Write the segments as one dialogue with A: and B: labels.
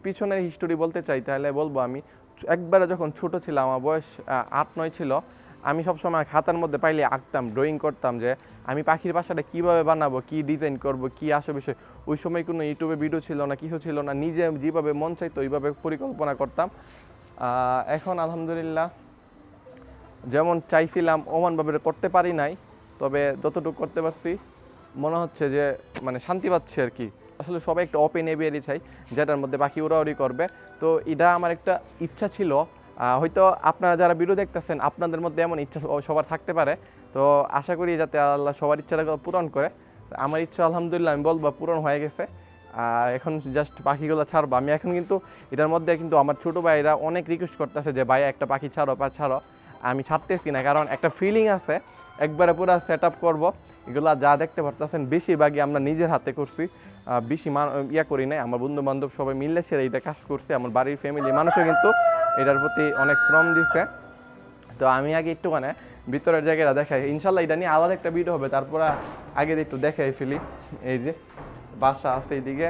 A: পিছনের হিস্টোরি বলতে চাই তাহলে বলবো আমি একবারে যখন ছোট ছিলাম, আমার বয়স 8-9 ছিল, আমি সবসময় খাতার মধ্যে পাইলে আঁকতাম, ড্রয়িং করতাম যে আমি পাখির বাসাটা কীভাবে বানাবো, কী ডিজাইন করব, কী আসে বিষয়। ওই সময় কোনো ইউটিউবে ভিডিও ছিল না, কিছু ছিল না, নিজে যেভাবে মন চাইতো ওইভাবে পরিকল্পনা করতাম। এখন আলহামদুলিল্লাহ যেমন চাইছিলাম ওমনভাবে করতে পারি নাই, তবে যতটুকু করতে পারছি মনে হচ্ছে যে মানে শান্তি পাচ্ছি আর কি। আসলে সবাই একটা ওপেন এভিয়ারি চাই যেটার মধ্যে পাখি উড়াউড়ি করবে। তো এটা আমার একটা ইচ্ছা ছিল। হয়তো আপনারা যারা ভিডিও দেখতেছেন আপনাদের মধ্যে এমন ইচ্ছা সবার থাকতে পারে। তো আশা করি যাতে আল্লাহ সবার ইচ্ছাটা পূরণ করে। আমার ইচ্ছা আলহামদুলিল্লাহ আমি বলবো পূরণ হয়ে গেছে। এখন জাস্ট পাখিগুলো ছাড়বো আমি। এখন কিন্তু এটার মধ্যে কিন্তু আমার ছোটো ভাইরা অনেক রিকোয়েস্ট করতেছে যে ভাই একটা পাখি ছাড়ো ছাড়ো। আমি ছাড়তেছি না, কারণ একটা ফিলিং আছে, একবারে পুরো সেট আপ করবো। এগুলো যা দেখতে পারতেছেন বেশিরভাগই আমরা নিজের হাতে করছি, বেশি করি নাই। আমার বন্ধু বান্ধব সবাই মিললে সেটা এটা কাজ করছে। আমার বাড়ির ফ্যামিলি মানুষও কিন্তু এটার প্রতি অনেক শ্রম দিচ্ছে। তো আমি আগে একটুখানে ভিতরের জায়গাটা দেখাই, ইনশাল্লাহ এটা নিয়ে আলাদা একটা ভিডিও হবে। তারপর আগে একটু দেখাই ফেলি। এই যে বাসা আছে এইদিকে,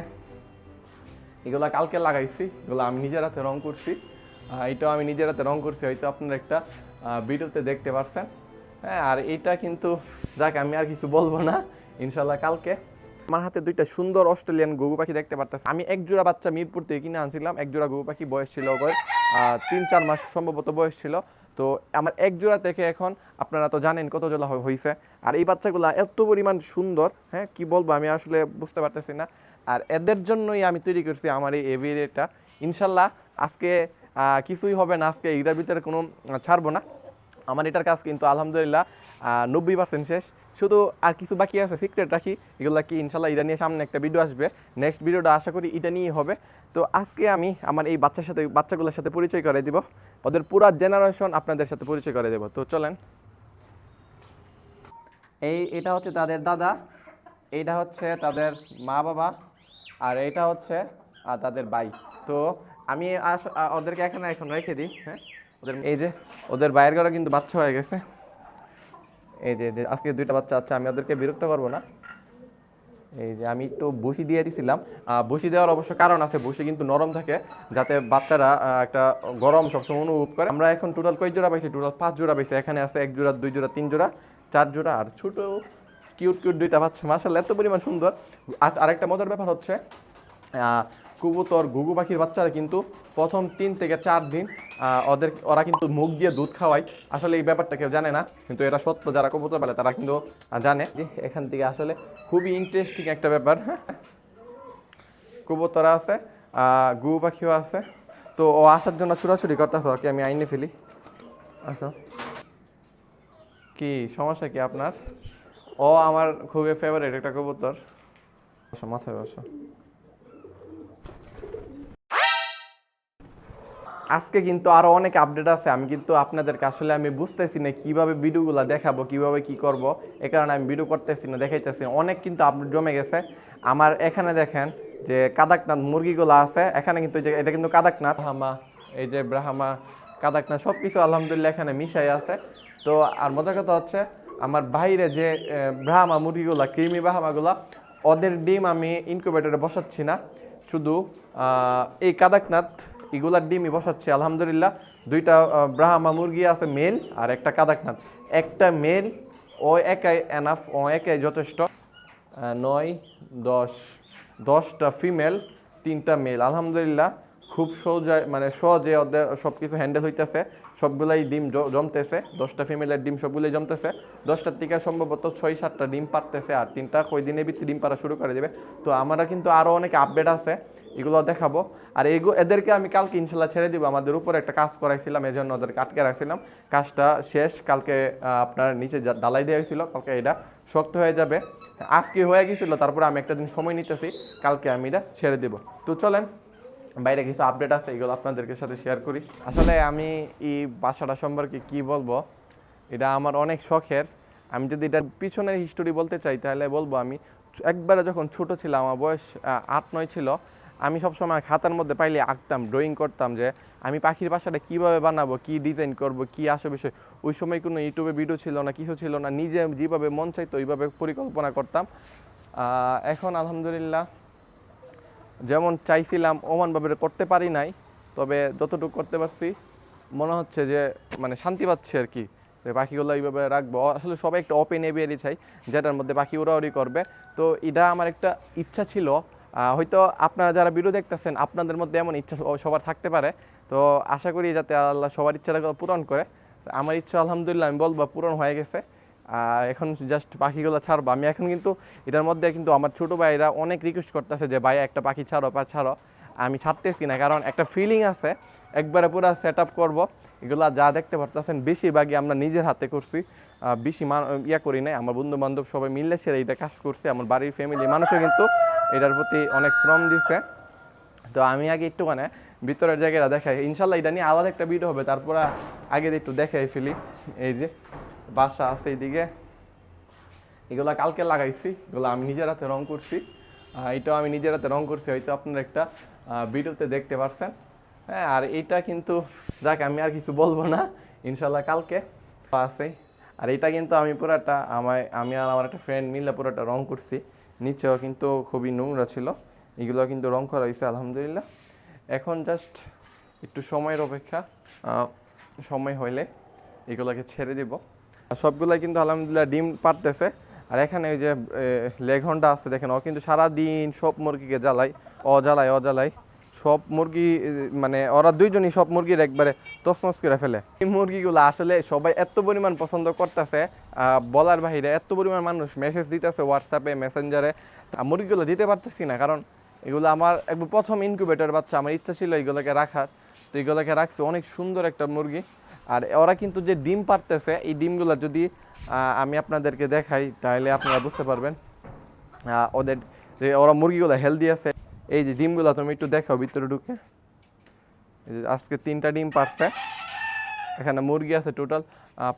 A: এগুলো কালকে লাগাইছি, এগুলো আমি নিজের হাতে রং করছি। এটাও আমি নিজের হাতে রং করছি, হয়তো আপনারা একটা ভিডিওতে দেখতে পারছেন। হ্যাঁ, আর এইটা কিন্তু যাক আমি আর কিছু বলবো না, ইনশাল্লাহ কালকে। আমার হাতে দুইটা সুন্দর অস্ট্রেলিয়ান ঘুঘু পাখি দেখতে পারতেছে। আমি এক জোড়া বাচ্চা মিরপুর থেকে কিনে আনছিলাম। এক জোড়া ঘুঘু পাখি বয়স ছিল 3-4 মাস সম্ভবত বয়স ছিল। তো আমার এক জোড়া থেকে এখন আপনারা তো জানেন কত জোড়া হয়েছে। আর এই বাচ্চাগুলো এত পরিমাণ সুন্দর, হ্যাঁ কি বলবো আমি আসলে বুঝতে পারতেছি না। আর এদের জন্যই আমি তৈরি করছি আমার এই এভিয়ারিটা। ইনশাল্লাহ আজকে কিছুই হবে না, আজকে এটার ভিতরে কোনো ছাড়বো না। আমার এটার কাজ কিন্তু আলহামদুলিল্লাহ 90% শেষ। শুধু আর কিছু বাকি আছে, সিক্রেট রাখি এগুলো কি ইনশাল্লাহ এটা নিয়ে সামনে একটা ভিডিও আসবে। নেক্সট ভিডিওটা আশা করি এটা নিয়েই হবে। তো আজকে আমি আমার এই বাচ্চাগুলোর সাথে পরিচয় করে দিব, ওদের পুরো জেনারেশন আপনাদের সাথে পরিচয় করে দেব। তো চলেন। এটা হচ্ছে তাদের দাদা, এইটা হচ্ছে তাদের মা বাবা, আর এটা হচ্ছে তাদের ভাই। তো আমি ওদেরকে এখন রেখে দিই। হ্যাঁ, এই যে ওদের ভাইয়ের ঘরে কিন্তু বাচ্চা হয়ে গেছে। এই যে আজকে দুইটা বাচ্চা আছে, আমি ওদেরকে বিরক্ত করবো না। এই যে আমি একটু বসি দিয়ে দিছিলাম। বসি দেওয়ার অবশ্য কারণ আছে, বসি কিন্তু নরম থাকে যাতে বাচ্চারা একটা গরম সবসময় অনুভব করে। আমরা এখন টোটাল কয় জোড়া পাইছি? টোটাল 5 জোড়া পাইছি। এখানে আছে 1 জোড়া, 2 জোড়া, 3 জোড়া, 4 জোড়া, আর ছোট কিউট দুইটা বাচ্চা। মাশাআল্লাহ এত পরিমাণ সুন্দর। আরেকটা মজার ব্যাপার হচ্ছে কবুতর ঘুঘু পাখির বাচ্চারা কিন্তু প্রথম 3 থেকে 4 দিন ওরা কিন্তু মুখ দিয়ে দুধ খাওয়ায়। আসলে এই ব্যাপারটা কেউ জানে না, কিন্তু এটা সত্য। যারা কবুতর পালে তারা কিন্তু জানে যে এখান থেকে আসলে খুবই ইন্টারেস্টিং একটা ব্যাপার। হ্যাঁ, কবুতর আছে, ঘুঘু পাখিও আছে। তো ও আসার জন্য ছুটাছুটি করতেছে, ওকে আমি আইনে ফেলি। আসো, কি সমস্যা কি আপনার? ও আমার খুবই ফেভারিট একটা কবুতর। বসো, মাথায় বসো। আজকে কিন্তু আরও অনেক আপডেট আছে। আমি কিন্তু আপনাদেরকে আসলে আমি বুঝতেছি না কীভাবে ভিডিওগুলো দেখাবো, কীভাবে কি করব। এ কারণে আমি ভিডিও করতেছি না, দেখাইতেছি। অনেক কিন্তু আপডেট জমে গেছে আমার। এখানে দেখেন যে কাদাকনাথ মুরগিগুলো আছে এখানে, কিন্তু এটা কিন্তু কাদাকনাথ ব্রাহ্মা, এই যে ব্রাহ্মা কাদাকনাথ সব কিছু আলহামদুলিল্লাহ এখানে মিশাই আছে। তো আর মজার কথা হচ্ছে আমার বাইরে যে ব্রাহ্মা মুরগিগুলো, ক্রিমি ব্রাহ্মাগুলো, ওদের ডিম আমি ইনকিউবেটরে বসাচ্ছি না, শুধু এই কাদাকনাথ এগুলার ডিমই বসাচ্ছি আলহামদুলিল্লাহ। দুইটা ব্রাহ্মা মুরগি আছে মেল, আর একটা কাদাকনাথ। একটা মেল ও একাই এনাফ, ও একাই যথেষ্ট। 9-10টা ফিমেল, 3টা মেল আলহামদুলিল্লাহ। খুব সহজে ওদের সব কিছু হ্যান্ডেল হইতেছে। সবগুলাই ডিম জমতেছে, 10টা ফিমেলের ডিম সবগুলোই জমতেছে। 10টার থেকে সম্ভবত 6-7টা ডিম পারতেছে, আর 3টা কই দিনের ভিত্তি ডিম পারা শুরু করে দেবে। তো আমরা কিন্তু আরও অনেক আপডেট আছে, এগুলো দেখাবো। আর এদেরকে আমি কালকে ইনশাল্লাহ ছেড়ে দিব। আমাদের উপরে একটা কাজ করাইছিলাম, এই জন্য ওদেরকে আটকে রাখছিলাম। কাজটা শেষ, কালকে আপনার নিচে ডালাই দেওয়া হয়েছিল, কালকে এটা শক্ত হয়ে যাবে। আজকে হয়ে গেছিলো, তারপরে আমি একটা দিন সময় নিতেছি, কালকে আমি এটা ছেড়ে দেব। তো চলেন, বাইরে কিছু আপডেট আছে, এগুলো আপনাদেরকে সাথে শেয়ার করি। আসলে আমি এই বাসাটা সম্পর্কে কি বলবো, এটা আমার অনেক শখের। আমি যদি এটার পিছনের হিস্টোরি বলতে চাই তাহলে বলবো আমি একবারে যখন ছোট ছিলাম, আমার বয়স 8-9 ছিল, আমি সবসময় খাতার মধ্যে পাইলে আঁকতাম, ড্রয়িং করতাম যে আমি পাখির বাসাটা কীভাবে বানাবো, কী ডিজাইন করব, কী আসে বিষয়। ওই সময় কোনো ইউটিউবে ভিডিও ছিল না, কিছু ছিল না, নিজে যেভাবে মন চাইতো ওইভাবে পরিকল্পনা করতাম। এখন আলহামদুলিল্লাহ যেমন চাইছিলাম ওমানভাবে করতে পারি নাই, তবে যতটুকু করতে পারছি মনে হচ্ছে যে মানে শান্তি পাচ্ছি আর কি, যে পাখিগুলো এইভাবে রাখবো। আসলে সবাই একটা ওপেন এভিয়ারি চাই, যেটার মধ্যে পাখি উড়াউড়ি করবে। তো এটা আমার একটা ইচ্ছা ছিল। হয়তো আপনারা যারা ভিডিও দেখতেছেন আপনাদের মধ্যে এমন ইচ্ছা সবার থাকতে পারে। তো আশা করি যাতে আল্লাহ সবার ইচ্ছাটা পূরণ করে। আমার ইচ্ছা আলহামদুলিল্লাহ আমি বলবো পূরণ হয়ে গেছে। এখন জাস্ট পাখিগুলো ছাড়বো আমি। এখন কিন্তু এটার মধ্যে কিন্তু আমার ছোটো ভাইরা অনেক রিকোয়েস্ট করতেছে যে ভাই একটা পাখি ছাড়ো ছাড়ো। আমি ছাড়তেছি না, কারণ একটা ফিলিং আছে, একবারে পুরো সেট আপ করবো। এগুলা যা দেখতে পারতেছেন বেশিরভাগই আমরা নিজের হাতে করছি, বেশি ইয়া করি নাই। আমার বন্ধু বান্ধব সবাই মিললে সেটা এটা কাজ করছে। আমার বাড়ির ফ্যামিলি মানুষও কিন্তু এটার প্রতি অনেক শ্রম দিচ্ছে। তো আমি আগে একটুখানে ভিতরের জায়গাটা দেখাই, ইনশাল্লাহ এটা নিয়ে আলাদা একটা ভিডিও হবে। তারপর আগে একটু দেখাই ফেলি। এই যে বাসা আছে এইদিকে, এগুলা কালকে লাগাইছি, এগুলো আমি নিজের হাতে রং করছি। এটাও আমি নিজের হাতে রং করছি, হয়তো আপনারা একটা ভিডিওতে দেখতে পারছেন। হ্যাঁ, আর এইটা কিন্তু যাক আমি আর কিছু বলবো না, ইনশাল্লাহ কালকে আছে। আর এটা কিন্তু আমি পুরাটা আমি আর আমার একটা ফ্রেন্ড মিলে পুরোটা রং করছি। নিচেও কিন্তু খুবই নোংরা ছিল, এগুলো কিন্তু রং করা হয়েছে আলহামদুলিল্লাহ। এখন জাস্ট একটু সময়ের অপেক্ষা, সময় হইলে এগুলোকে ছেড়ে দিব। সবগুলাই কিন্তু আলহামদুলিল্লাহ ডিম পারতেছে। আর এখানে ওই যে লেঘনটা আছে দেখেন, ও কিন্তু সারাদিন সব মুরগিকে জ্বালায়, জ্বালায় সব মুরগি, মানে ওরা দুইজনই সব মুরগির একবারে তছনছ করে ফেলে। এই মুরগিগুলো আসলে সবাই এত পরিমাণ পছন্দ করতেছে, বলার বাহিরে এত পরিমাণ মানুষ মেসেজ দিতেছে হোয়াটসঅ্যাপে, মেসেঞ্জারে। মুরগিগুলো দিতে পারতেছি না, কারণ এগুলো আমার একবার প্রথম ইনকিউবেটর বাচ্চা। আমার ইচ্ছা ছিল এগুলোকে রাখার, তো এগুলোকে রাখছি। অনেক সুন্দর একটা মুরগি। আর ওরা কিন্তু যে ডিম পারতেছে, এই ডিমগুলো যদি আমি আপনাদেরকে দেখাই তাহলে আপনারা বুঝতে পারবেন ওদের যে ওরা মুরগিগুলো হেলদি আছে। এই যে ডিমগুলো তুমি একটু দেখাও ভিতরে ঢুকে, আজকে 3টা ডিম পারছে। এখানে মুরগি আছে টোটাল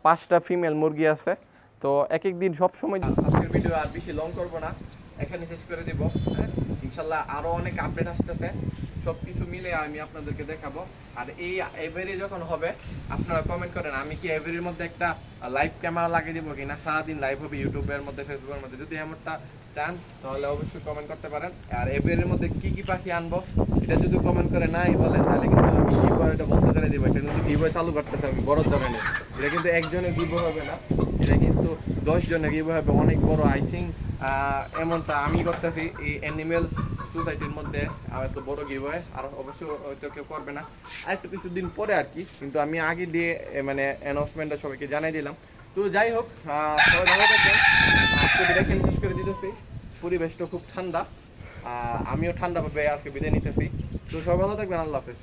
A: 5টা ফিমেল মুরগি আছে। তো এক এক দিন সব সময় আজকের ভিডিও আর বেশি লং করবো না, এখানে শেষ করে দিব। ইনশাল্লাহ আরও অনেক আপডেট আসতেছে, সব কিছু মিলে আমি আপনাদেরকে দেখাবো। আর এই এভারি যখন হবে আপনারা কমেন্ট করেন আমি কি এভারির মধ্যে একটা লাইভ ক্যামেরা লাগিয়ে দিব কিনা, সারাদিন লাইভ হবে ইউটিউবের মধ্যে, ফেসবুকের মধ্যে। যদি এমনটা চান তাহলে অবশ্যই কমেন্ট করতে পারেন। আর এভারির মধ্যে কি কি পাখি আনবো এটা যদি কমেন্ট করে নাই বলেন তাহলে কিন্তু আমি গিভওয়েটা বন্ধ করে দিব। এটা কিন্তু গিভওয়ে চালু করতেছে আমি বড় ধরনের, এটা কিন্তু একজনের গিভওয়ে হবে না, এটা কিন্তু 10 জনের গিভওয়ে হবে, অনেক বড়। আই থিঙ্ক এমনটা আমি করতেছি এই অ্যানিমেল সোসাইটির মধ্যে আমার তো বড় গিভওয়ে, আর অবশ্যই হয়তো কেউ করবে না আর একটু কিছুদিন পরে আর কি। কিন্তু আমি আগে দিয়ে মানে অ্যানাউন্সমেন্টটা সবাইকে জানাই দিলাম। তো যাই হোক, সবাই ভালো থাকবেন। আজকে বিদায় শেষ করে দিতেছি, পরিবেশটা খুব ঠান্ডা, আমিও ঠান্ডা ভাবে আজকে বিদায় নিতেছি। তো সবাই ভালো থাকবেন, আল্লাহ হাফেজ।